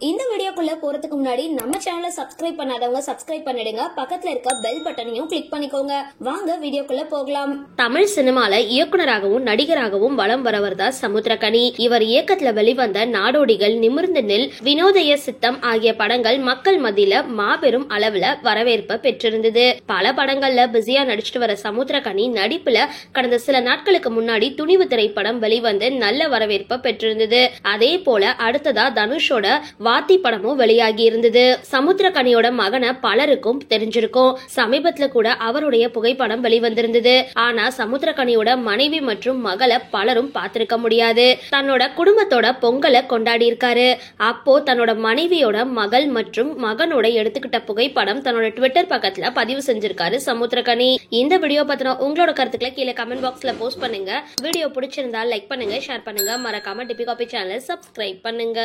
இந்த வீடியோக்குள்ள போறதுக்கு முன்னாடி நம்ம சேனலை சப்ஸ்கிரைப் பண்ணாதவங்க சப்ஸ்கிரைப் பண்ணிடுங்க, பக்கத்துல இருக்க பெல் பட்டனையும் கிளிக் பண்ணிக்கோங்க. வாங்க வீடியோக்குள்ள போகலாம். தமிழ் சினிமால இயக்குனராகவும் நடிகராகவும் வலம் வரவர் தான் சமுத்திரக்கனி. இவர் இயக்கத்துல வெளிவந்த நாடோடிகள், நிமிர்ந்து நில், வினோதய சித்தம் ஆகிய படங்கள் மக்கள் மத்தியில மாபெரும் அளவுல வரவேற்பை பெற்றிருந்தது. பல படங்கள்ல பிஸியா நடிச்சிட்டு வர சமுத்திரக்கனி நடிப்புல கடந்த சில நாட்களுக்கு முன்னாடி துணிவு திரைப்படம் வெளிவந்து நல்ல வரவேற்பை பெற்றிருந்தது. அதே போல அடுத்ததா தனுஷோட வாத்தி படமும் வெளியாகி இருந்தது. சமுத்திரக்கனியோட மகனை பலருக்கும் தெரிஞ்சிருக்கும். சமீபத்துல கூட அவருடைய புகைப்படம் வெளிவந்திருந்தது. ஆனா சமுத்திரக்கனியோட மனைவி மற்றும் மகளை பலரும் பார்த்திருக்க முடியாது. தன்னோட குடும்பத்தோட பொங்கலை கொண்டாடி இருக்காரு. அப்போ தன்னோட மனைவியோட மகள் மற்றும் மகனோட எடுத்துக்கிட்ட புகைப்படம் தன்னோட ட்விட்டர் பக்கத்துல பதிவு செஞ்சிருக்காரு சமுத்திரக்கனி. இந்த வீடியோ பத்தின உங்களோட கருத்துக்களை கீழே கமெண்ட் பாக்ஸ்ல போஸ்ட் பண்ணுங்க. வீடியோ பிடிச்சிருந்தா லைக் பண்ணுங்க, ஷேர் பண்ணுங்க, மறக்காம டிபி காபி சேனலை சப்ஸ்கிரைப் பண்ணுங்க.